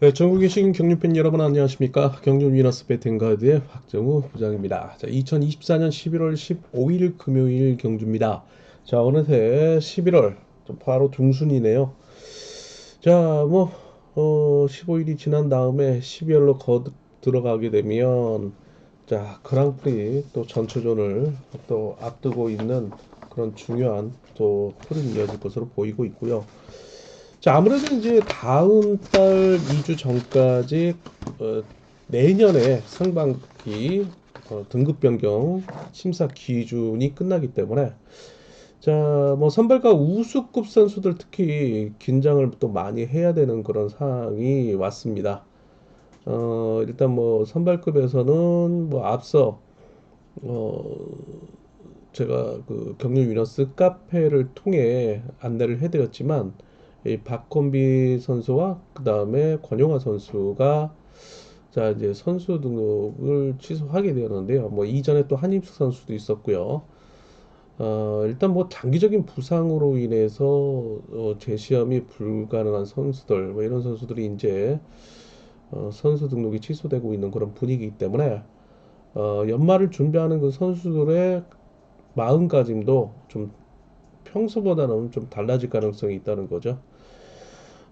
네, 전국에 계신 경륜팬 여러분 안녕하십니까? 경륜 위너스 배팅가드의 박정우 부장입니다. 자, 2024년 11월 15일 금요일 경주입니다. 자, 어느새 11월 좀 바로 중순이네요. 자, 15일이 지난 다음에 12월로 들어가게 되면 자, 그랑프리 또 전초전을 또 앞두고 있는 그런 중요한 또 흐름이 이어질 것으로 보이고 있고요. 자, 아무래도 이제 다음 달 2주 전까지 어, 내년에 상반기 등급 변경 심사 기준이 끝나기 때문에 자, 선발과 우수급 선수들 특히 긴장을 또 많이 해야 되는 그런 상황이 왔습니다. 일단 선발급에서는 앞서 어, 제가 그 경륜 위너스 카페를 통해 안내를 해드렸지만 이 박건비 선수와 그 다음에 권용화 선수가 자 이제 선수 등록을 취소하게 되었는데요. 이전에 또 한임숙 선수도 있었고요. 일단 장기적인 부상으로 인해서 재시험이 불가능한 선수들 이런 선수들이 이제 선수 등록이 취소되고 있는 그런 분위기이기 때문에 연말을 준비하는 그 선수들의 마음가짐도 좀 평소보다는 좀 달라질 가능성이 있다는 거죠.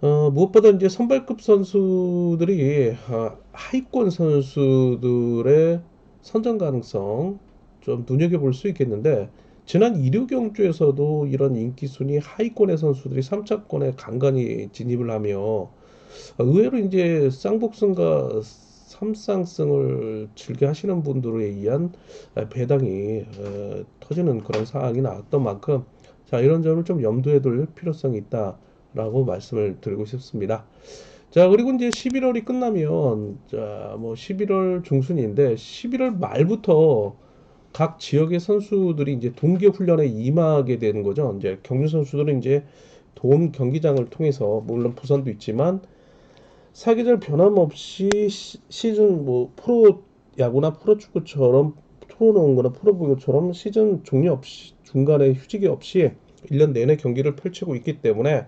무엇보다 이제 선발급 선수들이 하위권 선수들의 선정 가능성 좀 눈여겨볼 수 있겠는데 지난 1호 경주에서도 이런 인기 순위 하위권의 선수들이 3차권에 간간히 진입을 하며 의외로 이제 쌍복승과 삼쌍승을 즐겨 하시는 분들에 의한 배당이 터지는 그런 상황이 나왔던 만큼 자 이런 점을 좀 염두에 둘 필요성이 있다라고 말씀을 드리고 싶습니다. 자 그리고 이제 11월이 끝나면 자 11월 중순인데 11월 말부터 각 지역의 선수들이 이제 동계 훈련에 임하게 되는 거죠. 이제 경주 선수들은 이제 도움 경기장을 통해서 물론 부산도 있지만 사계절 변함없이 시즌 프로 야구나 프로 축구처럼 프로농구나 프로배구처럼 시즌 종료 없이 중간에 휴직이 없이 1년 내내 경기를 펼치고 있기 때문에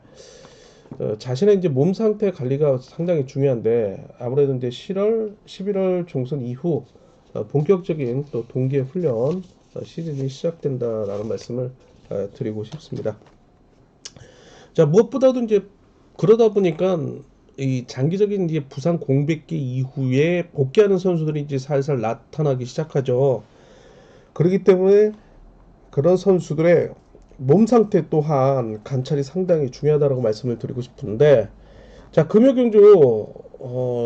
자신의 이제 몸 상태 관리가 상당히 중요한데 아무래도 이제 7월, 11월 중순 이후 본격적인 또 동계 훈련 시즌이 시작된다라는 말씀을 드리고 싶습니다. 자, 무엇보다도 이제 그러다 보니까 이 장기적인 이제 부상 공백기 이후에 복귀하는 선수들이 이제 살살 나타나기 시작하죠. 그렇기 때문에 그런 선수들의 몸 상태 또한 관찰이 상당히 중요하다고 말씀을 드리고 싶은데 자 금요경주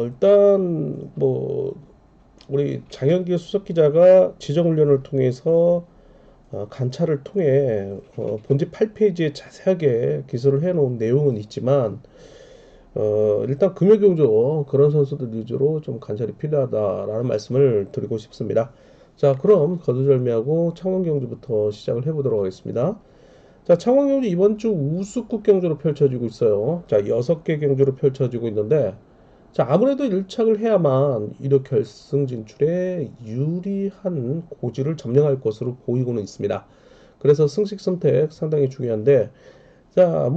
일단 우리 장현기 수석 기자가 지정훈련을 통해서 관찰을 통해 본지 8페이지에 자세하게 기술을 해놓은 내용은 있지만 일단 금요경주 그런 선수들 위주로 좀 관찰이 필요하다라는 말씀을 드리고 싶습니다. 자 그럼 거두절미하고 창원경주부터 시작을 해보도록 하겠습니다. 자 창원경주 이번 주 우수국 경주로 펼쳐지고 있어요. 자 6개 경주로 펼쳐지고 있는데 자 아무래도 1착을 해야만 1호 결승 진출에 유리한 고지를 점령할 것으로 보이고는 있습니다. 그래서 승식 선택 상당히 중요한데 자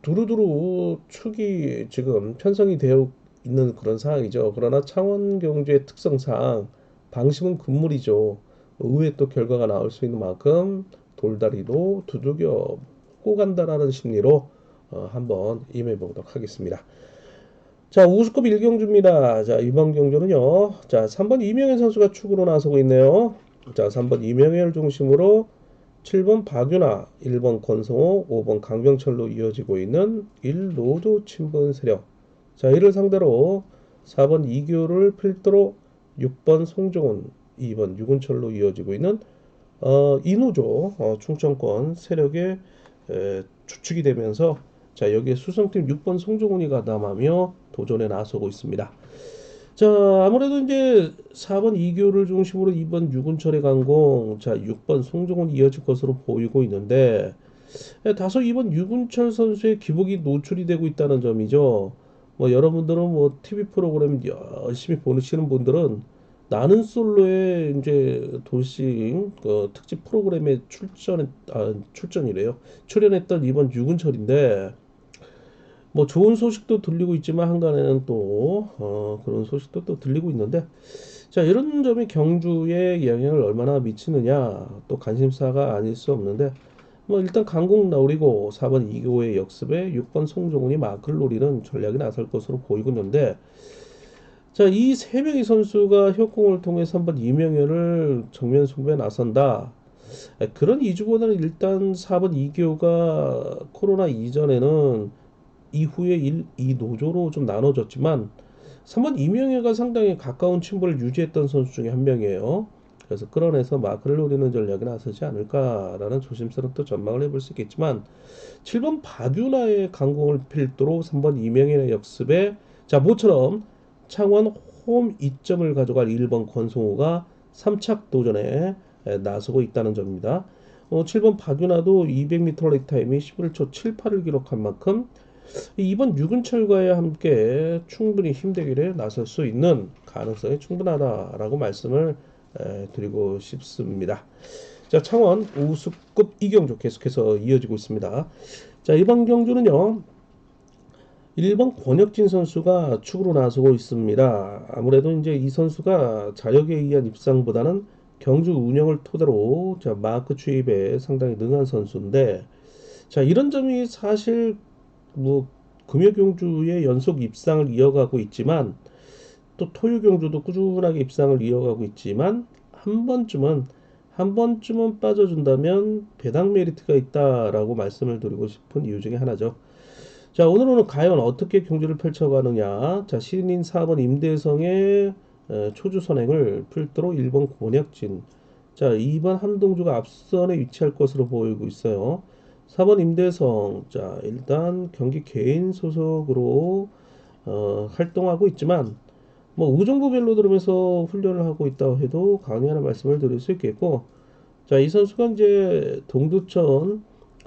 두루두루 축이 지금 편성이 되어 있는 그런 상황이죠. 그러나 창원 경주의 특성상 방심은 금물이죠. 의외 또 결과가 나올 수 있는 만큼 돌다리도 두들겨 고 간다라는 심리로 한번 임해 보도록 하겠습니다. 자, 우수급 1경주입니다. 자, 이번 경주는요. 자, 3번 이명현 선수가 축으로 나서고 있네요. 자, 3번 이명현을 중심으로 7번 박윤아, 1번 권성호, 5번 강병철로 이어지고 있는 1노조 친분 세력. 자, 이를 상대로 4번 이규를 필두로 6번 송정훈, 2번 유근철로 이어지고 있는 이노조 충청권 세력의 주축이 되면서 자 여기에 수성팀 6번 송정훈이 가담하며 도전에 나서고 있습니다. 자 아무래도 이제 4번 이교를 중심으로 2번 유근철의 강공 자 6번 송정훈이 이어질 것으로 보이고 있는데 다소 2번 유근철 선수의 기복이 노출이 되고 있다는 점이죠. 여러분들은 TV 프로그램 열심히 보시는 분들은 나는 솔로의 이제 돌싱 특집 프로그램에 출전이래요. 출연했던 이번 유근철인데 뭐 좋은 소식도 들리고 있지만 한간에는 또 그런 소식도 또 들리고 있는데 자 이런 점이 경주에 영향을 얼마나 미치느냐 또 관심사가 아닐 수 없는데 뭐 일단 강공 노리고 4번 이교의 역습에 6번 송종훈이 마크를 노리는 전략이 나설 것으로 보이고 있는데 자 이 세 명의 선수가 협공을 통해서 한번 이명현을 정면 승부에 나선다. 그런 이주보다는 일단 4번 이교가 코로나 이전에는 이후에 이 노조로 좀 나눠졌지만 3번 이명혜가 상당히 가까운 친분을 유지했던 선수 중에 한 명이에요. 그래서 끌어내서 마크를 노리는 전략이 나서지 않을까라는 조심스러운 또 전망을 해볼 수 있겠지만 7번 박윤아의 강공을 필두로 3번 이명현의 역습에 자 모처럼 창원 홈 2점을 가져갈 1번 권성호가 3착 도전에 나서고 있다는 점입니다. 7번 박윤아도 200m 레이 타임이 11초 78을 기록한 만큼 이번 유근철과의 함께 충분히 힘대결에 나설 수 있는 가능성이 충분하다라고 말씀을 드리고 싶습니다. 자, 창원 우수급 이경주 계속해서 이어지고 있습니다. 자, 이번 경주는요. 1번 권혁진 선수가 축으로 나서고 있습니다. 아무래도 이제 이 선수가 자력에 의한 입상보다는 경주 운영을 토대로 자, 마크 추입에 상당히 능한 선수인데 자, 이런 점이 사실 뭐 금요경주의 연속 입상을 이어가고 있지만 또 토요경주도 꾸준하게 입상을 이어가고 있지만 한 번쯤은 빠져준다면 배당 메리트가 있다라고 말씀을 드리고 싶은 이유 중에 하나죠. 자 오늘은 과연 어떻게 경주를 펼쳐가느냐. 자 신인 4번 임대성의 초주 선행을 필두로 1번 권혁진 자 2번 한동주가 앞선에 위치할 것으로 보이고 있어요. 4번 임대성 자 일단 경기 개인 소속으로 활동하고 있지만 뭐 의정부별로 들으면서 훈련을 하고 있다고 해도 강연한 말씀을 드릴 수 있겠고 자 이 선수가 이제 동두천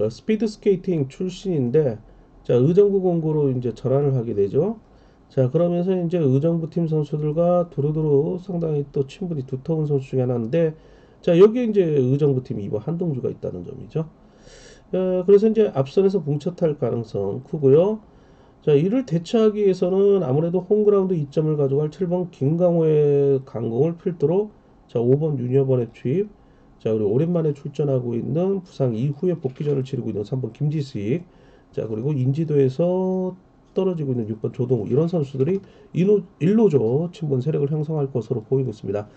스피드 스케이팅 출신인데 자 의정부 공고로 이제 전환을 하게 되죠. 자 그러면서 이제 의정부 팀 선수들과 두루두루 상당히 또 친분이 두터운 선수 중에 하나인데 자 여기에 이제 의정부 팀이 이번 한동주가 있다는 점이죠. 그래서 이제 앞선에서 뭉쳐탈 가능성 크고요. 자, 이를 대처하기 위해서는 아무래도 홈그라운드 2점을 가져갈 7번 김강호의 강공을 필두로 자, 5번 윤여번의 투입. 자, 그리고 오랜만에 출전하고 있는 부상 이후에 복귀전을 치르고 있는 3번 김지식. 자, 그리고 인지도에서 떨어지고 있는 6번 조동우 이런 선수들이 1노조 친분 세력을 형성할 것으로 보이고 있습니다.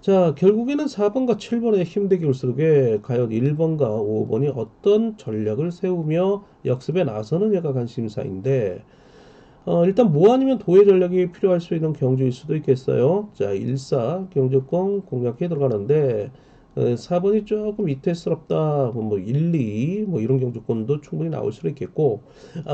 자, 결국에는 4번과 7번의 힘대결 속에 과연 1번과 5번이 어떤 전략을 세우며 역습에 나서느냐가 관심사인데, 일단 뭐 아니면 도의 전략이 필요할 수 있는 경주일 수도 있겠어요. 자, 1사 경주권 공략해 들어가는데, 4번이 조금 위태스럽다. 뭐 1, 2, 뭐 이런 경주권도 충분히 나올 수도 있겠고,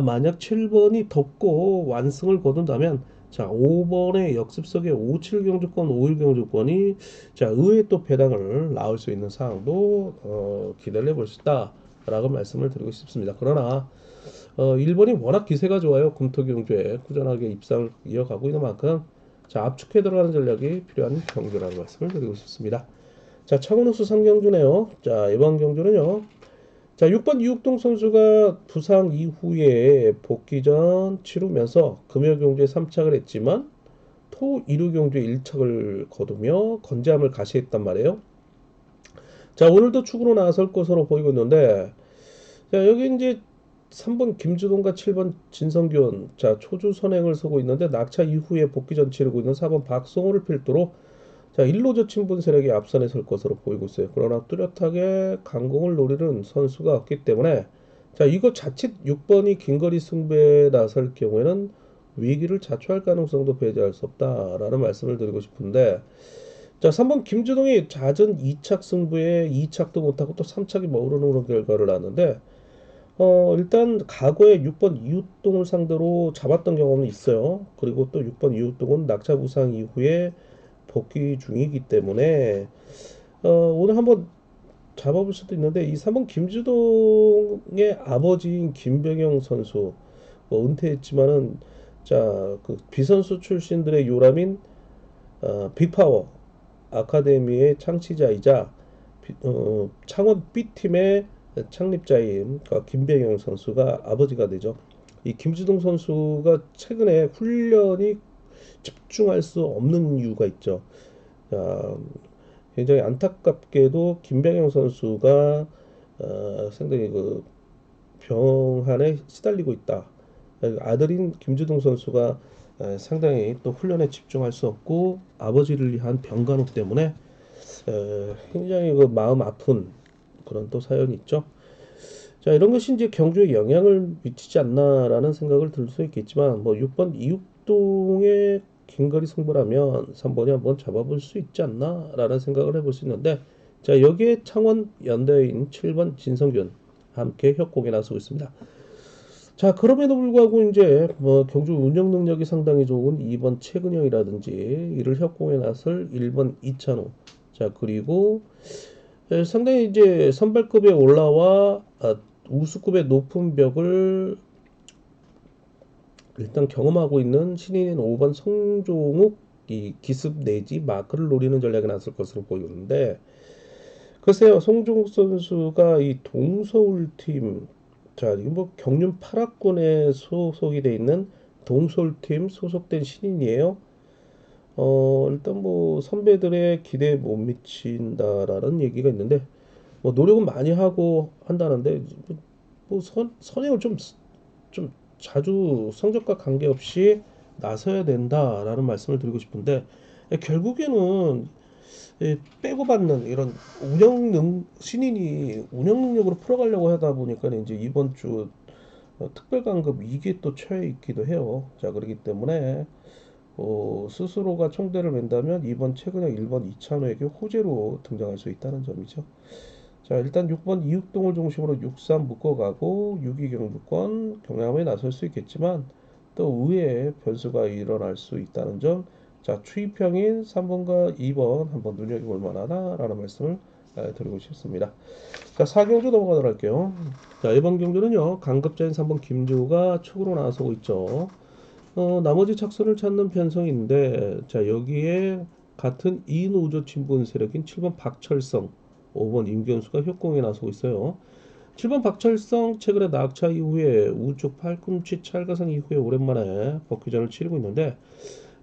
만약 7번이 덮고 완승을 거둔다면, 자, 5번의 역습석의 57 경주권, 51 경주권이 자, 의외 또 배당을 나올 수 있는 상황도 기대를 해볼 수 있다라고 말씀을 드리고 싶습니다. 그러나 1번이 워낙 기세가 좋아요. 금토경주에 꾸준하게 입상을 이어가고 있는 만큼 자, 압축해 들어가는 전략이 필요한 경주라는 말씀을 드리고 싶습니다. 자, 창원호수 3경주네요. 자, 이번 경주는요. 자, 6번 이육동 선수가 부상 이후에 복귀전 치르면서 금요경주에 3착을 했지만 토 일요경주에 1착을 거두며 건재함을 가시했단 말이에요. 자, 오늘도 축으로 나설 것으로 보이고 있는데 자, 여기 이제 3번 김주동과 7번 진성균 자, 초주 선행을 서고 있는데 낙차 이후에 복귀전 치르고 있는 4번 박성호를 필두로 자, 일로저 친분 세력이 앞선에 설 것으로 보이고 있어요. 그러나 뚜렷하게 강공을 노리는 선수가 없기 때문에 자, 이거 자칫 6번이 긴거리 승부에 나설 경우에는 위기를 자초할 가능성도 배제할 수 없다라는 말씀을 드리고 싶은데 자, 3번 김주동이 잦은 2착 승부에 2착도 못하고 또 3착이 머무르는 그런 결과를 낳았는데 일단 과거에 6번 이웃동을 상대로 잡았던 경험은 있어요. 그리고 또 6번 이웃동은 낙차 부상 이후에 복귀 중이기 때문에 오늘 한번 잡아볼 수도 있는데 이 3번 김주동의 아버지인 김병영 선수 뭐 은퇴했지만은 자그 비선수 출신들의 요람인 빅파워 아카데미의 창시자이자 창원 B팀의 창립자인 김병영 선수가 아버지가 되죠. 이 김주동 선수가 최근에 훈련이 집중할 수 없는 이유가 있죠. 자, 굉장히 안타깝게도 김병영 선수가 상당히 그 병환에 시달리고 있다. 아들인 김주동 선수가 상당히 또 훈련에 집중할 수 없고 아버지를 위한 병간호 때문에 굉장히 그 마음 아픈 그런 또 사연이 있죠. 자, 이런 것이 이제 경주에 영향을 미치지 않나라는 생각을 들 수 있겠지만 뭐 6번 이육동의 긴거리 승부라면 3번이 한번 잡아볼 수 있지 않나라는 생각을 해볼 수 있는데 자, 여기에 창원 연대인 7번 진성균 함께 협곡에 나서고 있습니다. 자, 그럼에도 불구하고 이제 뭐 경주 운영 능력이 상당히 좋은 2번 최근영이라든지 이를 협공에 나설 1번 이찬호. 자, 그리고 상당히 이제 선발급에 올라와 우수급의 높은 벽을 일단 경험하고 있는 신인인 5번 성종욱 이 기습 내지 마크를 노리는 전략에 나설 것으로 보이는데 글쎄요, 송종욱 선수가 이 동서울 팀, 자, 이게 뭐 경륜 8학군에 소속이 돼 있는 동서울 팀 소속된 신인이에요. 일단 뭐 선배들의 기대에 못 미친다라는 얘기가 있는데, 뭐 노력은 많이 하고 한다는데, 뭐 선행을 좀 자주 성적과 관계없이 나서야 된다라는 말씀을 드리고 싶은데, 결국에는 빼고 받는 이런 신인이 운영 능력으로 풀어가려고 하다 보니까 이제 이번 주 특별 강급 이게 또 처해 있기도 해요. 자, 그렇기 때문에 스스로가 총대를 맨다면 이번 최근에 1번 이찬호에게 호재로 등장할 수 있다는 점이죠. 자, 일단 6번 이육동을 중심으로 6-3 묶어가고 6위 경주권 경남에 나설 수 있겠지만 또 의외의 변수가 일어날 수 있다는 점. 자, 추이평인 3번과 2번 한번 눈여겨볼 만하다라는 말씀을 드리고 싶습니다. 자, 4경주 넘어가도록 할게요. 자, 이번 경주는요, 강급자인 3번 김주가 축으로 나서고 있죠. 나머지 착선을 찾는 편성인데, 자, 여기에 같은 이노조 친분 세력인 7번 박철성, 5번 임견수가 협공에 나서고 있어요. 7번 박철성 최근에 낙차 이후에 우측 팔꿈치 찰가상 이후에 오랜만에 복귀전을 치르고 있는데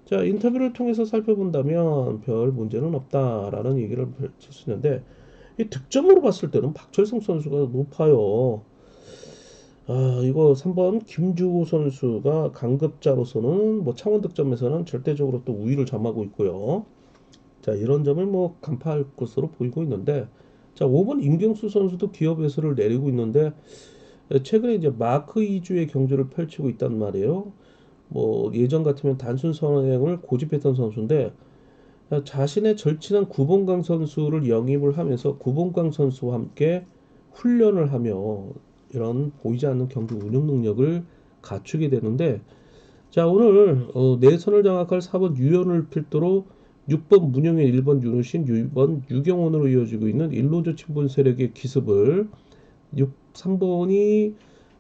자, 인터뷰를 통해서 살펴본다면 별 문제는 없다라는 얘기를 펼칠 수 있는데 이 득점으로 봤을 때는 박철성 선수가 높아요. 이거 3번 김주호 선수가 강급자로서는 뭐 창원 득점에서는 절대적으로 또 우위를 점하고 있고요. 자, 이런 점을 뭐 간파할 것으로 보이고 있는데 자, 5번 임경수 선수도 기업 회수를 내리고 있는데 최근에 이제 마크 2주의 경주를 펼치고 있단 말이에요. 뭐 예전 같으면 단순 선행을 고집했던 선수인데 자신의 절친한 구본강 선수를 영입을 하면서 구본강 선수와 함께 훈련을 하며 이런 보이지 않는 경기 운영 능력을 갖추게 되는데 자, 오늘 내선을 장악할 4번 유연을 필두로 6번 문영현, 1번 윤우신, 6번 유경원으로 이어지고 있는 일로조 친분 세력의 기습을 3번이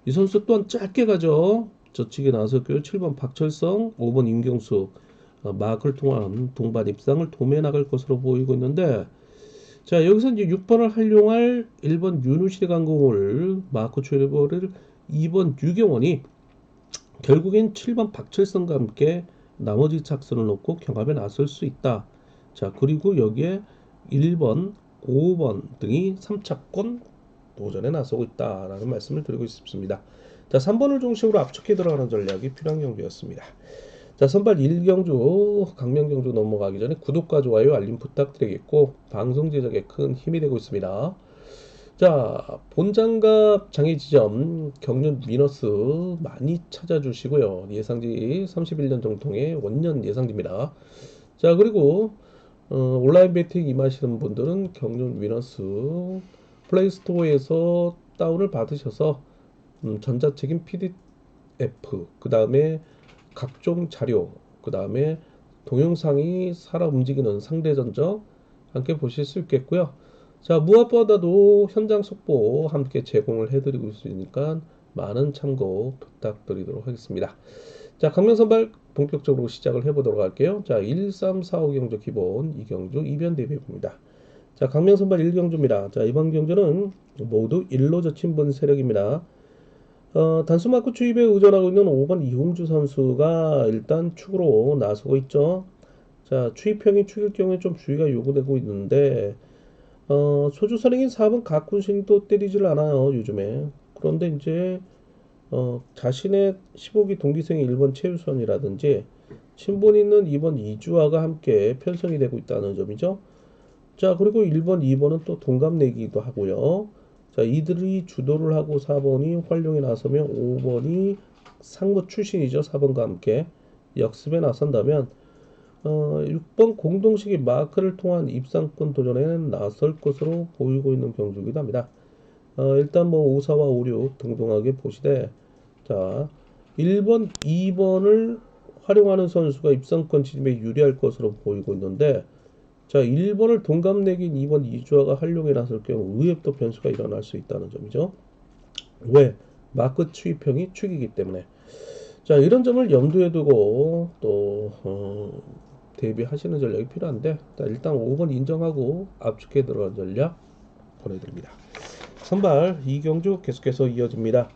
이 선수 또한 짧게 가죠. 저측에 나섰고요. 7번 박철성, 5번 임경수 마크를 통한 동반 입상을 도매 나갈 것으로 보이고 있는데 자, 여기서 이제 6번을 활용할 1번 윤우실의 강공을 마크 최리버를 2번 유경원이 결국엔 7번 박철성과 함께 나머지 착선을 놓고 경합에 나설 수 있다. 자, 그리고 여기에 1번, 5번 등이 3차권 도전에 나서고 있다라는 말씀을 드리고 싶습니다. 자, 3번을 중심으로 압축해 들어가는 전략이 필요한 경주였습니다. 자, 선발 1경주 강명경주 넘어가기 전에 구독과 좋아요 알림 부탁드리겠고 방송 제작에 큰 힘이 되고 있습니다. 자, 본장갑 장애지점 경륜 미너스 많이 찾아주시고요. 예상지 31년 정통의 원년 예상지입니다. 자, 그리고 온라인 베팅 임하시는 분들은 경륜 미너스 플레이스토어에서 다운을 받으셔서 전자책임 PDF 그 다음에 각종 자료 그 다음에 동영상이 살아 움직이는 상대 전적 함께 보실 수 있겠고요. 자, 무엇보다도 현장 속보 함께 제공을 해드리고 있으니까 많은 참고 부탁드리도록 하겠습니다. 자, 강명선발 본격적으로 시작을 해보도록 할게요. 자, 1, 3, 4, 5 경주 기본 2경주 이변 대비입니다. 자, 강명선발 1경주입니다. 자, 이번 경주는 모두 일로저 친분 세력입니다. 단수 마크 투입에 의존하고 있는 5번 이홍주 선수가 일단 축으로 나서고 있죠. 자, 추입형이 축일 경우에 좀 주의가 요구되고 있는데, 소주 선행인 4번 가꾼신도 때리질 않아요, 요즘에. 그런데 이제, 자신의 15기 동기생의 1번 최유선이라든지, 친분 있는 2번 이주아가 함께 편성이 되고 있다는 점이죠. 자, 그리고 1번, 2번은 또 동갑내기도 하고요. 자, 이들이 주도를 하고 4번이 활용에 나서면 5번이 상무 출신이죠. 4번과 함께 역습에 나선다면 6번 공동식의 마크를 통한 입상권 도전에 나설 것으로 보이고 있는 경주이기도 합니다. 일단 뭐 54와 56 등등하게 보시되 자 1번, 2번을 활용하는 선수가 입상권 진입에 유리할 것으로 보이고 있는데 자 1번을 동갑내기인 2번 이주아가 활용에 나설 경우 의외 또 변수가 일어날 수 있다는 점이죠. 왜? 마크 추입형이 축이기 때문에 자 이런 점을 염두에 두고 또 대비하시는 전략이 필요한데 일단 5번 인정하고 압축해 들어간 전략 보내드립니다. 선발 이경주 계속해서 이어집니다.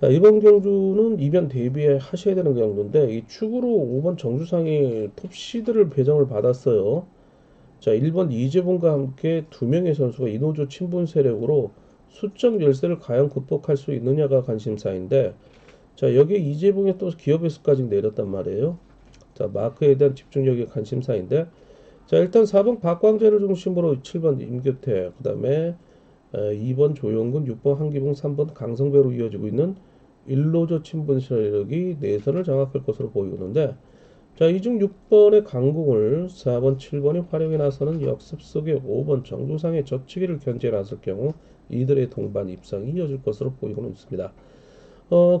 자, 이번 경주는 이변 대비하셔야 되는 경주인데 이 축으로 5번 정주상이 톱시드를 배정을 받았어요. 자, 1번 이재봉과 함께 두 명의 선수가 이노조 친분 세력으로 수적 열세를 과연 극복할 수 있느냐가 관심사인데 자, 여기에 이재봉이 또 기업에서까지 내렸단 말이에요. 자, 마크에 대한 집중력이 관심사인데 자, 일단 4번 박광재를 중심으로 7번 임규태, 그 다음에 2번 조영근, 6번 한기봉, 3번 강성배로 이어지고 있는 일로조 친분 세력이 내선을 장악할 것으로 보이는데 자, 이 중 6번의 강공을 4번, 7번이 활용해 나서는 역습 속에 5번 정주상의 젖히기를 견제해 나설 경우 이들의 동반 입상이 이어질 것으로 보이고는 있습니다.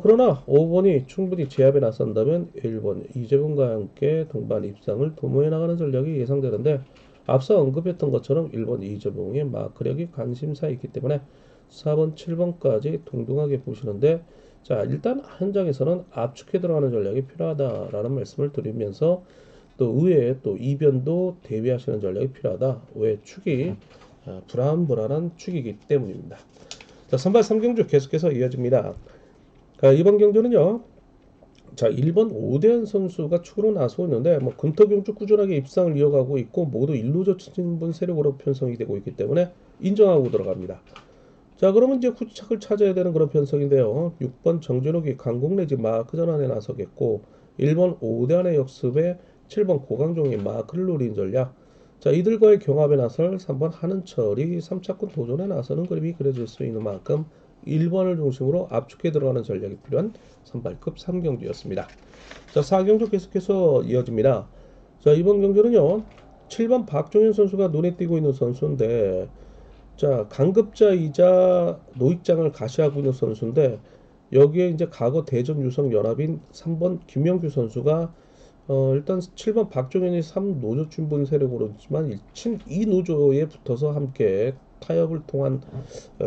그러나 5번이 충분히 제압에 나선다면 1번 이재봉과 함께 동반 입상을 도모해 나가는 전략이 예상되는데 앞서 언급했던 것처럼 1번 이재봉의 마크력이 관심사에 있기 때문에 4번, 7번까지 동등하게 보시는데 자 일단 현장에서는 압축해 들어가는 전략이 필요하다라는 말씀을 드리면서 또 의외에 또 이변도 대비하시는 전략이 필요하다. 왜 축이 불안불안한 축이기 때문입니다. 자 선발 3경주 계속해서 이어집니다. 이번 경주는요. 자 1번 오대현 선수가 축으로 나서고 있는데 뭐 금토경주 꾸준하게 입상을 이어가고 있고 모두 일루저 친분 세력으로 편성이 되고 있기 때문에 인정하고 들어갑니다. 자 그러면 이제 후착을 찾아야 되는 그런 편성인데요. 6번 정진욱이 강공 내지 마크 전환에 나서겠고 1번 오대환의 역습에 7번 고강종이 마크를 노린 전략. 자 이들과의 경합에 나설 3번 한은철이 3차권 도전에 나서는 그림이 그려질 수 있는 만큼 1번을 중심으로 압축해 들어가는 전략이 필요한 선발급 3경주였습니다. 자 4경주 계속해서 이어집니다. 자 이번 경주는요. 7번 박종현 선수가 눈에 띄고 있는 선수인데 자, 강급자이자 노익장을 가시하고 있는 선수인데 여기에 이제 과거 대전 유성 연합인 3번 김영규 선수가 일단 7번 박종현이 3노조 친분 세력으로지만 이 노조에 붙어서 함께 타협을 통한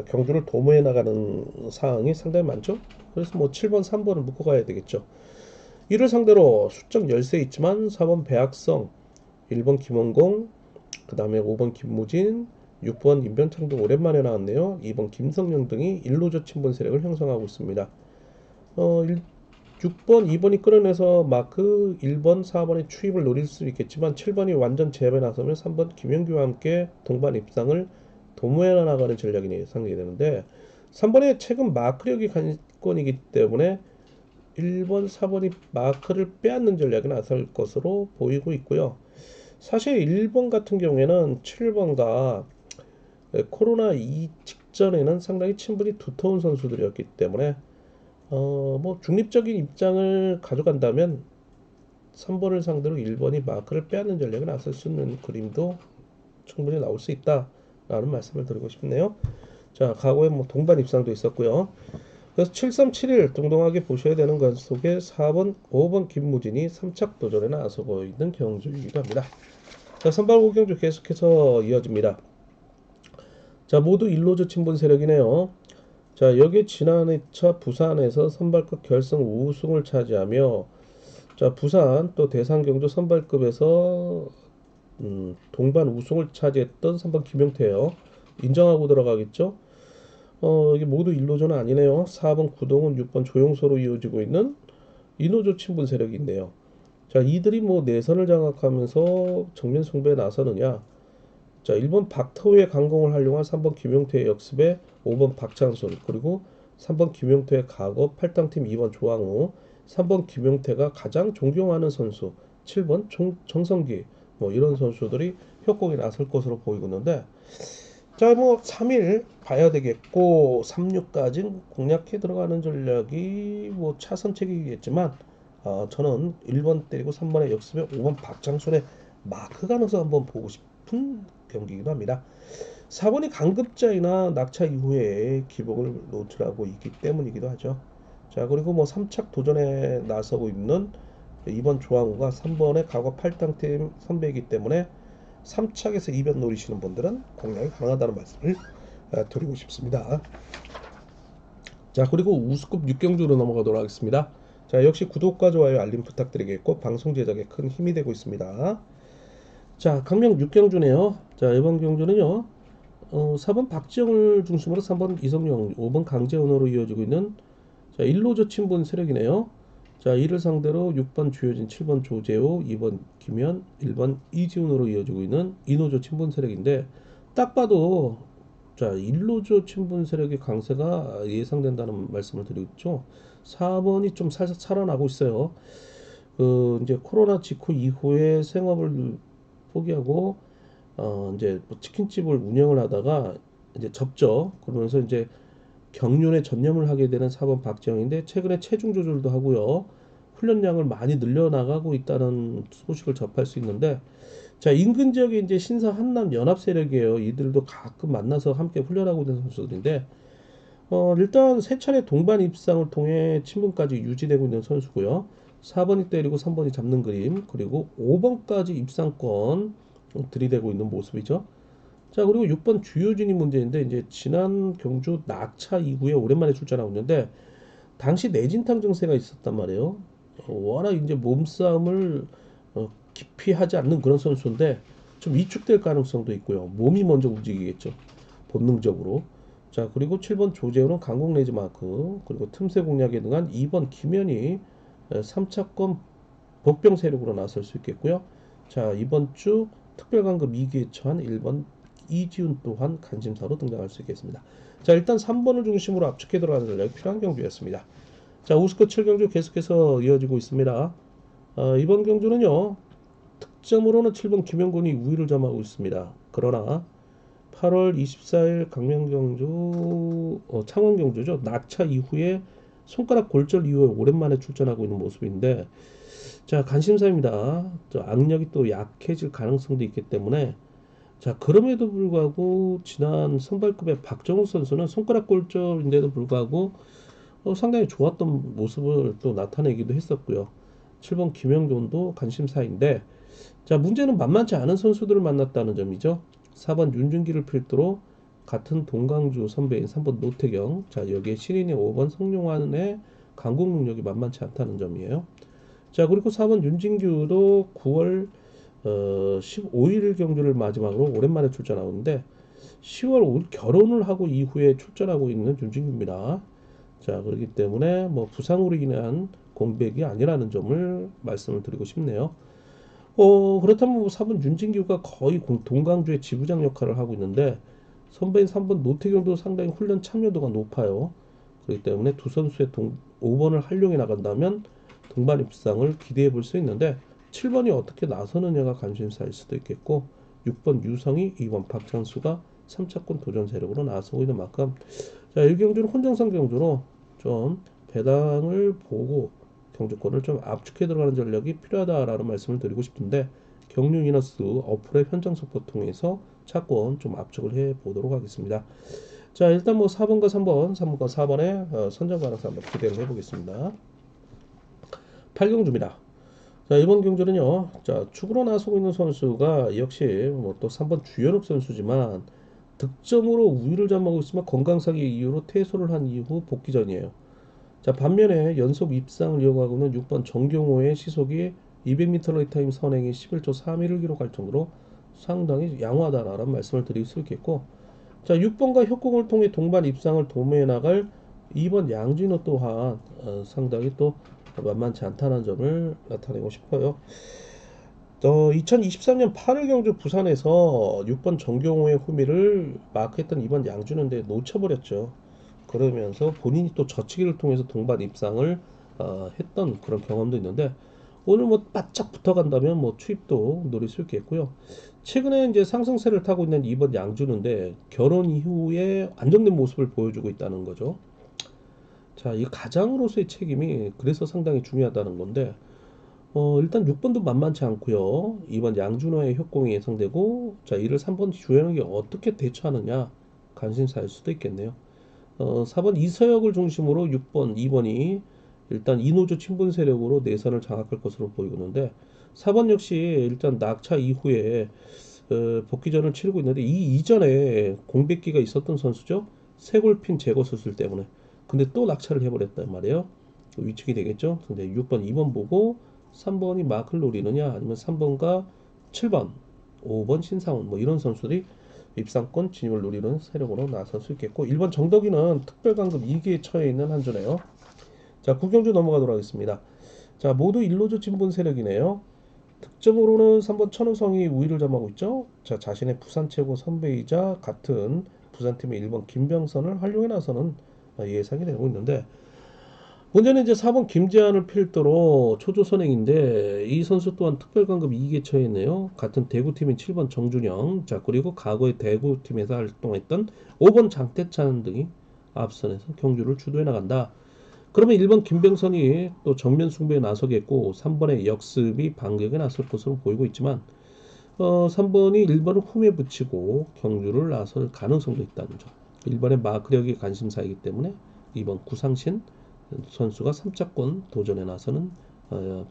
경주를 도모해 나가는 사항이 상당히 많죠. 그래서 뭐 7번, 3번을 묶어가야 되겠죠. 이를 상대로 수적 열세 있지만 4번 배학성, 1번 김원공, 그 다음에 5번 김무진, 6번 임병창도 오랜만에 나왔네요. 2번 김성령 등이 일로저 친분 세력을 형성하고 있습니다. 6번, 2번이 끌어내서 마크 1번, 4번의 추입을 노릴 수 있겠지만 7번이 완전 제압에 나서면 3번 김영규와 함께 동반 입상을 도모해 나가는 전략이 예상이 되는데 3번의 최근 마크력이 관건이기 때문에 1번, 4번이 마크를 빼앗는 전략이 나설 것으로 보이고 있고요. 사실 1번 같은 경우에는 7번과 코로나 이 직전에는 상당히 친분이 두터운 선수들이었기 때문에 뭐 중립적인 입장을 가져간다면 3번을 상대로 1번이 마크를 빼앗는 전략을 나설 수 있는 그림도 충분히 나올 수 있다라는 말씀을 드리고 싶네요. 자, 과거에 뭐 동반 입상도 있었고요. 그래서 7371 동동하게 보셔야 되는 것 속에 4번, 5번 김무진이 3착 도전에 나서고 있는 경주이기도 합니다. 자, 선발 5경주 계속해서 이어집니다. 자, 모두 일로저 친분 세력이네요. 자, 여기 지난 회차 부산에서 선발급 결승 우승을 차지하며 자, 부산 또 대상경주 선발급에서 동반 우승을 차지했던 선발 김용태예요. 인정하고 들어가겠죠. 이게 모두 일로조는 아니네요. 4번 구동훈, 6번 조용서로 이어지고 있는 이노조 친분 세력이 있네요. 자, 이들이 뭐 내선을 장악하면서 정면 승부에 나서느냐? 자, 1번 박터우의 강공을 활용한 3번 김용태의 역습에 5번 박찬순, 그리고 3번 김용태의 각오, 팔당팀 2번 조항우, 3번 김용태가 가장 존경하는 선수 7번 정성기, 뭐 이런 선수들이 협곡에 나설 것으로 보이고 있는데, 자, 뭐 3일 봐야 되겠고 3류까지 공략해 들어가는 전략이 뭐 차선책이겠지만, 저는 1번 때리고 3번의 역습에 5번 박장순의 마크 가능성 한번 보고 싶은 경기이기도 합니다. 4번이 강급자이나 낙차 이후에 기복을 노출하고 있기 때문이기도 하죠. 자, 그리고 뭐 3착 도전에 나서고 있는 2번 조항우가 3번의 과거 8당팀 선배이기 때문에 3착에서 2변 노리시는 분들은 공략이 가능하다는 말씀을 드리고 싶습니다. 자, 그리고 우수급 6경주로 넘어가도록 하겠습니다. 자, 역시 구독과 좋아요 알림 부탁드리겠고 방송 제작에 큰 힘이 되고 있습니다. 자, 강명 6경주네요. 자, 이번 경주는요, 4번 박지영을 중심으로 3번 이성용, 5번 강재원으로 이어지고 있는, 자, 일로조 친분 세력이네요. 자, 이를 상대로 6번 주효진, 7번 조재호, 2번 김현, 1번 이지훈으로 이어지고 있는 이노조 친분 세력인데, 딱 봐도 자, 일로조 친분 세력의 강세가 예상된다는 말씀을 드리죠. 4번이 좀 살짝 살아나고 있어요. 이제 코로나 직후 이후에 생업을 포기하고 이제 뭐 치킨집을 운영을 하다가 이제 접죠. 그러면서 이제 경륜에 전념을 하게 되는 4번 박지영인데, 최근에 체중 조절도 하고요. 훈련량을 많이 늘려나가고 있다는 소식을 접할 수 있는데, 자, 인근 지역에 이제 신사 한남 연합 세력이에요. 이들도 가끔 만나서 함께 훈련하고 있는 선수들인데, 일단 세 차례 동반 입상을 통해 친분까지 유지되고 있는 선수고요. 4번이 때리고 3번이 잡는 그림, 그리고 5번까지 입상권 들이대고 있는 모습이죠. 자, 그리고 6번 주효진이 문제인데, 이제 지난 경주 낙차 이후에 오랜만에 출전하고 있는데, 당시 내진탕 증세가 있었단 말이에요. 워낙 이제 몸싸움을 깊이 하지 않는 그런 선수인데 좀 위축될 가능성도 있고요. 몸이 먼저 움직이겠죠. 본능적으로. 자, 그리고 7번 조재호는 강공 레지 마크, 그리고 틈새 공략에 능한 2번 김현이 3차권 복병 세력으로 나설 수 있겠고요. 자, 이번 주 특별강급 2기에 처한 1번 이지훈 또한 관심사로 등장할 수 있겠습니다. 자, 일단 3번을 중심으로 압축해 들어가는 전략이 필요한 경주였습니다. 자, 우스컵 7경주 계속해서 이어지고 있습니다. 이번 경주는요, 득점으로는 7번 김영곤이 우위를 점하고 있습니다. 그러나 8월 24일 강명경주, 창원경주죠. 낙차 이후에 손가락 골절 이후에 오랜만에 출전하고 있는 모습인데, 자, 관심사입니다. 저 악력이 또 약해질 가능성도 있기 때문에, 자, 그럼에도 불구하고 지난 선발급의 박정우 선수는 손가락 골절인데도 불구하고 상당히 좋았던 모습을 또 나타내기도 했었고요. 7번 김영곤도 관심사인데, 자, 문제는 만만치 않은 선수들을 만났다는 점이죠. 4번 윤준기를 필두로 같은 동강주 선배인 3번 노태경, 자, 여기에 신인의 5번 성룡환의 강공 능력이 만만치 않다는 점이에요. 자, 그리고 4번 윤진규도 9월 15일 경주를 마지막으로 오랜만에 출전하는데, 10월 5일 결혼을 하고 이후에 출전하고 있는 윤진규입니다. 자, 그렇기 때문에 뭐 부상으로 인한 공백이 아니라는 점을 말씀을 드리고 싶네요. 그렇다면 뭐 4번 윤진규가 거의 동강주의 지부장 역할을 하고 있는데, 선배인 3번 노태경도 상당히 훈련 참여도가 높아요. 그렇기 때문에 두 선수의 5번을 활용해 나간다면 동반 입상을 기대해 볼 수 있는데, 7번이 어떻게 나서느냐가 관심사일 수도 있겠고, 6번 유성희, 2번 박찬수가 3차권 도전 세력으로 나서고 있는 만큼, 자, 1경주는 혼정상 경주로 좀 배당을 보고 경주권을 좀 압축해 들어가는 전략이 필요하다라는 말씀을 드리고 싶은데, 경륜 이너스 어플의 현장 속보 통해서 차권 좀 압축을 해 보도록 하겠습니다. 자, 일단 뭐 4번과 3번, 3번과 4번의 선정 가능성 한번 기대를 해보겠습니다. 8경주입니다. 자, 이번 경주는요, 자, 축으로 나서고 있는 선수가 역시 뭐 또 3번 주현욱 선수지만, 득점으로 우위를 점하고 있으면 건강상의 이유로 퇴소를 한 이후 복귀전이에요. 자, 반면에 연속 입상을 이어가고 있는 6번 정경호의 시속이 200m 레이타임 선행이 11초 31을 기록할 정도로 상당히 양호하다라는 말씀을 드릴 수 있겠고, 자, 6번과 협공을 통해 동반 입상을 도모해 나갈 2번 양진호 또한 상당히 또 만만치 않다는 점을 나타내고 싶어요. 2023년 8월 경주 부산에서 6번 정경호의 후미를 마크했던 2번 양준호인데 놓쳐버렸죠. 그러면서 본인이 또 젖히기를 통해서 동반 입상을 했던 그런 경험도 있는데 오늘 뭐 바짝 붙어간다면 뭐 추입도 노릴 수 있겠고요. 최근에 이제 상승세를 타고 있는 2번 양준호인데 결혼 이후에 안정된 모습을 보여주고 있다는 거죠. 자, 이 가장으로서의 책임이 그래서 상당히 중요하다는 건데 일단 6번도 만만치 않고요. 2번 양준호의 협공이 예상되고, 자, 이를 3번 주현욱이 어떻게 대처하느냐 관심사일 수도 있겠네요. 4번 이서역을 중심으로 6번, 2번이 일단 이노조 친분 세력으로 내선을 장악할 것으로 보이는데 4번 역시 일단 낙차 이후에 복귀전을 치르고 있는데 이 이전에 공백기가 있었던 선수죠. 쇄골핀 제거 수술 때문에. 근데 또 낙차를 해버렸단 말이에요. 위축이 되겠죠. 근데 6번, 2번 보고 3번이 마크를 노리느냐 아니면 3번과 7번, 5번 신상훈 뭐 이런 선수들이 입상권 진입을 노리는 세력으로 나설 수 있겠고 1번 정덕이는 특별강급 2기에 처해 있는 한 주네요. 자, 구경주 넘어가도록 하겠습니다. 자, 모두 일로조 친분 세력이네요. 득점으로는 3번 천우성이 우위를 점하고 있죠. 자, 자신의 부산 최고 선배이자 같은 부산팀의 1번 김병선을 활용해 나서는 예상이 되고 있는데 문제는 이제 4번 김재환을 필두로 초조선행인데 이 선수 또한 특별강급 2기에 처해 있네요. 같은 대구팀인 7번 정준영, 자 그리고 과거에 대구팀에서 활동했던 5번 장태찬 등이 앞선에서 경주를 주도해 나간다. 그러면 1번 김병선이 또 정면 승부에 나서겠고 3번의 역습이 반격에 나설 것으로 보이고 있지만 3번이 1번을 홈에 붙이고 경주를 나설 가능성도 있다는 점. 1번의 마크력이 관심사이기 때문에 2번 구상신 선수가 3차권 도전에 나서는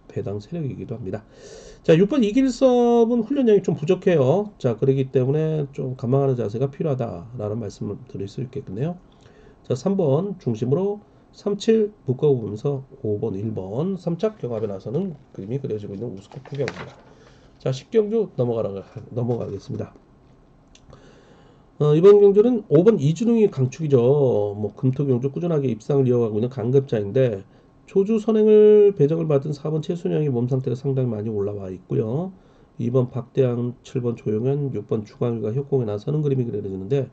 배당 세력이기도 합니다. 자, 6번 이길섭은 훈련량이 좀 부족해요. 자, 그렇기 때문에 좀 감망하는 자세가 필요하다라는 말씀을 드릴 수 있겠네요. 자, 3번 중심으로 37 묶어보면서 5번, 1번 3착 경합에 나서는 그림이 그려지고 있는 우스컵 구경입니다. 자, 10경주 넘어가겠습니다. 이번 경주는 5번 이준웅이 강축이죠. 뭐 금토 경주 꾸준하게 입상을 이어가고 있는 강급자인데 조주 선행을 배정을 받은 4번 최순영이 몸 상태가 상당히 많이 올라와 있고요. 2번 박대양, 7번 조용현, 6번 주광일과 협공에 나서는 그림이 그려지는데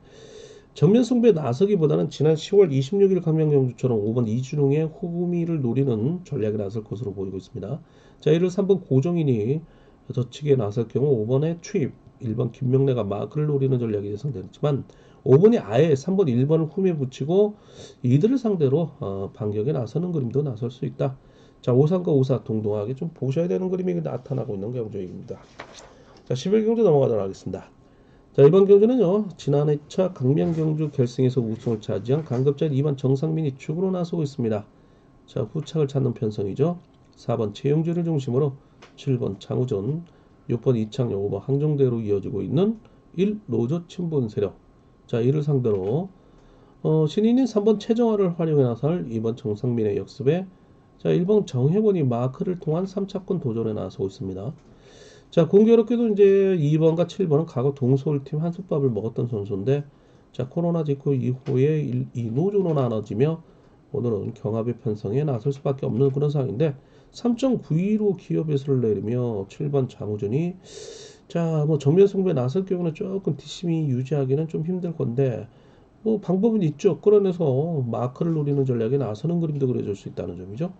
정면 승부에 나서기보다는 지난 10월 26일 강명경주처럼 5번 이준웅의 호구미를 노리는 전략에 나설 것으로 보이고 있습니다. 자, 이를 3번 고정인이 저치기에 나설 경우 5번의 추입, 1번 김명래가 마크를 노리는 전략이 예상되지만 5번이 아예 3번, 1번을 홈에 붙이고 이들을 상대로 반격에 나서는 그림도 나설 수 있다. 자, 5상과 5사 동등하게 좀 보셔야 되는 그림이 나타나고 있는 경주입니다. 자, 11경주 넘어가도록 하겠습니다. 자, 이번 경주는요, 지난 회차 강명경주 결승에서 우승을 차지한 강급자인 2번 정상민이 축으로 나서고 있습니다. 자, 후착을 찾는 편성이죠. 4번 최용주를 중심으로 7번 장우전, 6번 이창용, 5번 항정대로 이어지고 있는 1 노조 친분 세력. 자, 이를 상대로 신인인 3번 최정화를 활용해 나설 2번 정상민의 역습에 자, 1번 정혜원이 마크를 통한 3차권 도전에 나서고 있습니다. 자, 공교롭게도 이제 2번과 7번은 과거 동서울팀 한솥밥을 먹었던 선수인데 자, 코로나 직후 이후에 이 노조로 나눠지며 오늘은 경합의 편성에 나설 수밖에 없는 그런 상황인데 3.92로 기업 배수를 내리며 7번 장우준이 자, 뭐 정면 승부에 나설 경우는 조금 뒷심이 유지하기는 좀 힘들 건데 뭐 방법은 있죠. 끌어내서 마크를 노리는 전략에 나서는 그림도 그려줄 수 있다는 점이죠.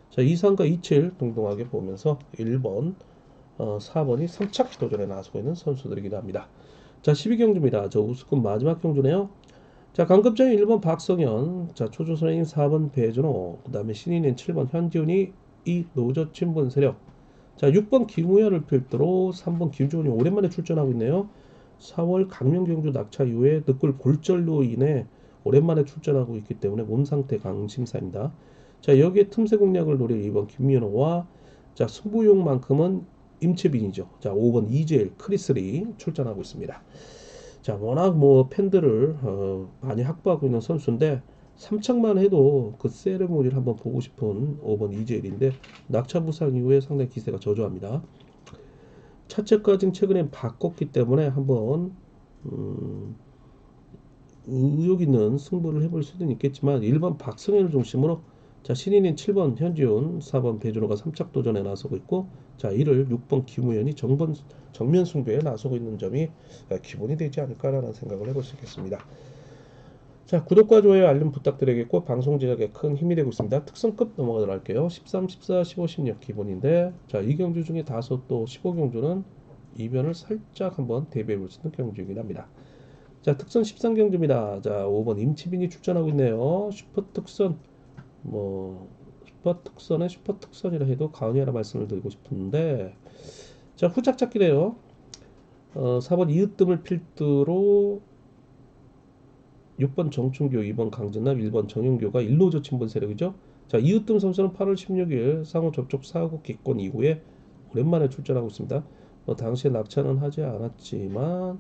자, 23과 27 동등하게 보면서 1번 4번이 3착 도전에 나서고 있는 선수들이기도 합니다. 자, 12경주입니다. 저 우스컵 마지막 경주네요. 자, 강급장인 1번 박성현, 자, 초조선인 4번 배준호, 그 다음에 신인인 7번 현지훈이 이 노조 친분 세력. 자, 6번 김우현을 필두로 3번 김주훈이 오랜만에 출전하고 있네요. 4월 강명경주 낙차 이후에 늑골 골절로 인해 오랜만에 출전하고 있기 때문에 몸 상태 강심사입니다. 자, 여기에 틈새 공략을 노릴 2번 김민호와 자, 승부용만큼은 임채빈이죠. 자, 5번 이재일, 크리스리 출전하고 있습니다. 자, 워낙 뭐 팬들을 많이 확보하고 있는 선수인데 3착만 해도 그 세레모니를 한번 보고 싶은 5번 이재일인데 낙차 부상 이후에 상당히 기세가 저조합니다. 차체까지는 최근에 바꿨기 때문에 한번 의욕 있는 승부를 해볼 수도 있겠지만 1번 박승현을 중심으로 자 신인인 7번 현지훈, 4번 배준호가 3착 도전에 나서고 있고 자 이를 6번 김우현이 정면 승부에 나서고 있는 점이 기본이 되지 않을까라는 생각을 해볼 수 있겠습니다. 자 구독과 좋아요 알림 부탁드리겠고 방송 제작에 큰 힘이 되고 있습니다. 특성급 넘어가도록 할게요. 13, 14, 15, 16 기본인데 자 이 경주 중에 다소 또 15경주는 이변을 살짝 한번 대비해 볼 수 있는 경주이긴 합니다. 자 특선 13경주입니다. 자 5번 임치빈이 출전하고 있네요. 슈퍼특선 뭐 슈퍼특선의 슈퍼특선이라 해도 가은이라 말씀을 드리고 싶은데 자 후작 잡기래요. 4번 이으뜸을 필두로 6번 정춘교, 2번 강진남, 1번 정윤교가 1로조 친분 세력이죠. 자 이으뜸 선수는 8월 16일 상호 접촉 사고 기권 이후에 오랜만에 출전하고 있습니다. 당시에 낙차는 하지 않았지만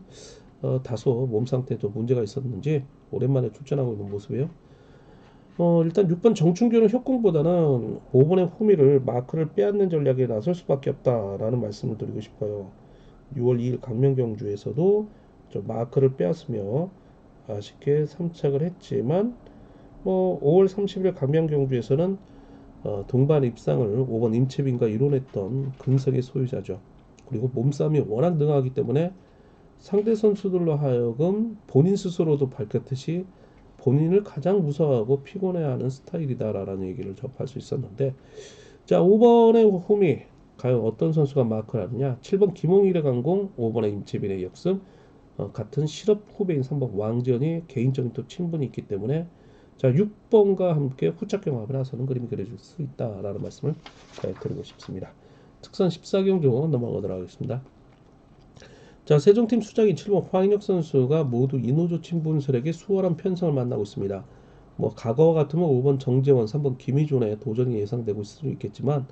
다소 몸 상태에 문제가 있었는지 오랜만에 출전하고 있는 모습이에요. 일단 6번 정춘규는 협공보다는 5번의 호미를 마크를 빼앗는 전략에 나설 수밖에 없다라는 말씀을 드리고 싶어요. 6월 2일 강명경주에서도 좀 마크를 빼앗으며 아쉽게 3착을 했지만 5월 30일 강명경주에서는 동반 입상을 5번 임채빈과 이뤄냈던 근성의 소유자죠. 그리고 몸싸움이 워낙 능하기 때문에 상대 선수들로 하여금 본인 스스로도 밝혔듯이 본인을 가장 무서워하고 피곤해하는 스타일이다라는 얘기를 접할 수 있었는데 자 5번의 홈이 과연 어떤 선수가 마크를 하느냐 7번 김홍일의 강공 5번의 임채빈의 역습 같은 실업 후배인 3번 왕지연이 개인적인 또 친분이 있기 때문에 자 6번과 함께 후착 경합을 나서는 그림이 그려질 수 있다라는 말씀을 드리고 싶습니다. 특선 14경주 넘어가도록 하겠습니다. 자 세종팀 수장인 7번 황인혁 선수가 모두 이노조 친분설에게 수월한 편성을 만나고 있습니다. 과거와 같으면 5번 정재원, 3번 김희준의 도전이 예상되고 있을 수 있겠지만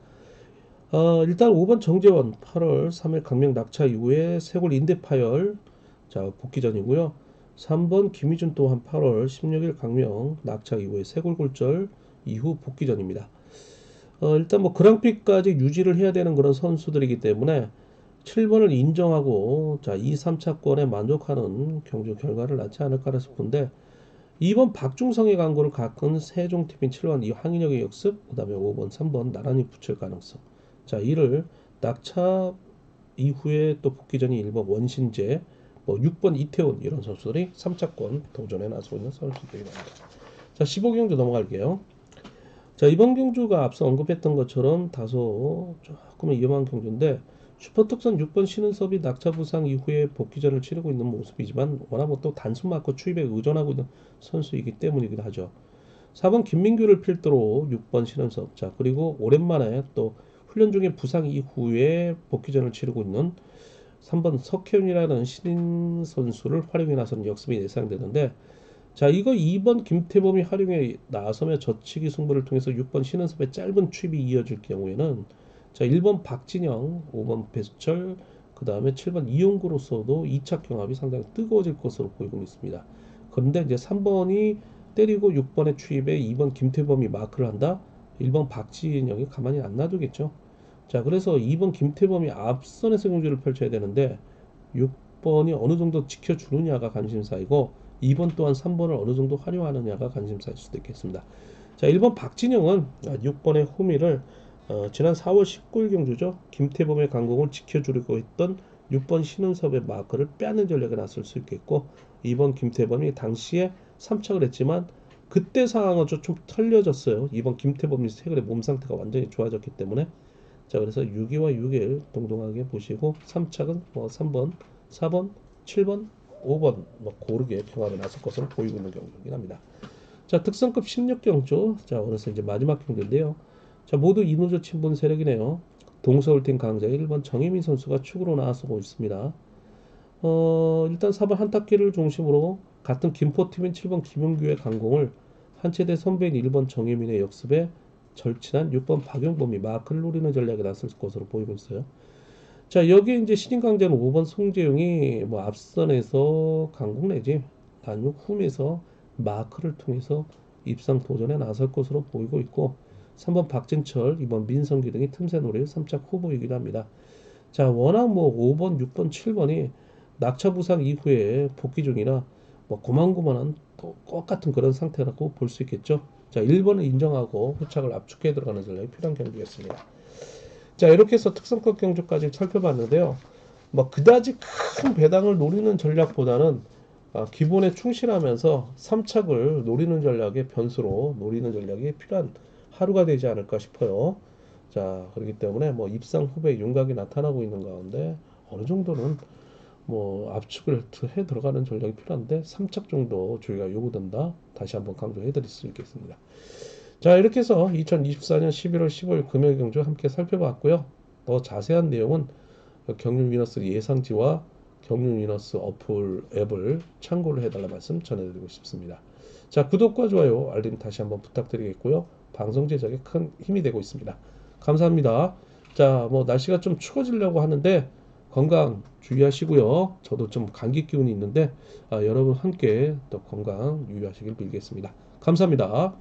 일단 5번 정재원 8월 3일 강명 낙차 이후에 세골 인대 파열 자 복귀전이고요. 3번 김희준 또한 8월 16일 강명 낙차 이후에 세골골절 이후 복귀전입니다. 일단 그랑프리까지 유지를 해야 되는 그런 선수들이기 때문에 7번을 인정하고 자 2, 3차권에 만족하는 경주 결과를 낳지 않을까 싶은데 2번 박중성의 강구를 가꾼 세종팀인 7번 이 황인혁의 역습 그 다음에 5번 3번 나란히 붙일 가능성 자 이를 낙차 이후에 또 복귀전이 1번 원신재 6번 이태원 이런 선수들이 3차권 도전에 나서고 있는 선수들입니다. 자 15경주 넘어갈게요. 자 이번 경주가 앞서 언급했던 것처럼 다소 조금 위험한 경주인데 슈퍼특선 6번 신은섭이 낙차 부상 이후에 복귀전을 치르고 있는 모습이지만 워낙 또 단순 마커 추입에 의존하고 있는 선수이기 때문이기도 하죠. 4번 김민규를 필두로 6번 신은섭 자 그리고 오랜만에 또 훈련 중에 부상 이후에 복귀전을 치르고 있는 3번 석혜윤이라는 신인 선수를 활용해 나서는 역습이 예상되는데 자 이거 2번 김태범이 활용해 나서며 젖히기 승부를 통해서 6번 신은섭의 짧은 추입이 이어질 경우에는 자 1번 박진영 5번 배수철 그 다음에 7번 이용구로서도 2차 경합이 상당히 뜨거워질 것으로 보이고 있습니다. 그런데 이제 3번이 때리고 6번의 추입에 2번 김태범이 마크를 한다 1번 박진영이 가만히 안 놔두겠죠. 자 그래서 2번 김태범이 앞선에서 경주를 펼쳐야 되는데 6번이 어느 정도 지켜주느냐가 관심사이고 2번 또한 3번을 어느 정도 활용하느냐가 관심사일 수도 있겠습니다. 자 1번 박진영은 6번의 호미를 지난 4월 19일 경주죠. 김태범의 강공을 지켜주려고 했던 6번 신은섭의 마크를 빼앗는 전략에 나설 수 있겠고 2번 김태범이 당시에 3착을 했지만 그때 상황은 좀 털려졌어요. 2번 김태범이 최근에 몸 상태가 완전히 좋아졌기 때문에 자 그래서 6위와 6일 동동하게 보시고 3착은 3번, 4번, 7번, 5번 고르게 경합에 나설 것으로 보이고 있는 경주이긴 합니다. 자 특성급 16경주 자 어느새 이제 마지막 경주인데요. 자 모두 이노조 친분 세력이네요. 동서울팀 강자 1번 정혜민 선수가 축으로 나서고 있습니다. 일단 4번 한탁기를 중심으로 같은 김포팀인 7번 김용규의 강공을 한체대 선배인 1번 정혜민의 역습에 절친한 6번 박용범이 마크를 노리는 전략에 나설 것으로 보이고 있어요. 자 여기 이제 신인 강자는 5번 송재용이 앞선에서 강공 내지 아니면 홈에서 마크를 통해서 입상 도전에 나설 것으로 보이고 있고 3번 박진철, 2번 민성기 등이 틈새 노릴 3착 후보이기도 합니다. 자 워낙 5번, 6번, 7번이 낙차 부상 이후에 복귀 중이라 뭐 고만고만한 또 똑같은 그런 상태라고 볼 수 있겠죠. 자, 1번을 인정하고 후착을 압축해 들어가는 전략이 필요한 경주였습니다. 자, 이렇게 해서 특성급 경주까지 살펴봤는데요. 뭐 그다지 큰 배당을 노리는 전략보다는 기본에 충실하면서 3착을 노리는 전략의 변수로 노리는 전략이 필요한 하루가 되지 않을까 싶어요. 자, 그렇기 때문에 뭐 입상 후배 윤곽이 나타나고 있는 가운데 어느 정도는 뭐 압축을 해 들어가는 전략이 필요한데 3착 정도 주의가 요구된다. 다시 한번 강조해 드릴 수 있겠습니다. 자, 이렇게 해서 2024년 11월 15일 금요일 경주 함께 살펴봤고요. 더 자세한 내용은 경륜 위너스 예상지와 경륜 위너스 어플 앱을 참고를 해달라 말씀 전해드리고 싶습니다. 자, 구독과 좋아요, 알림 다시 한번 부탁드리겠고요. 방송 제작에 큰 힘이 되고 있습니다. 감사합니다. 자, 뭐 날씨가 좀 추워지려고 하는데 건강 주의하시고요. 저도 좀 감기 기운이 있는데 여러분 함께 또 건강 유의하시길 빌겠습니다. 감사합니다.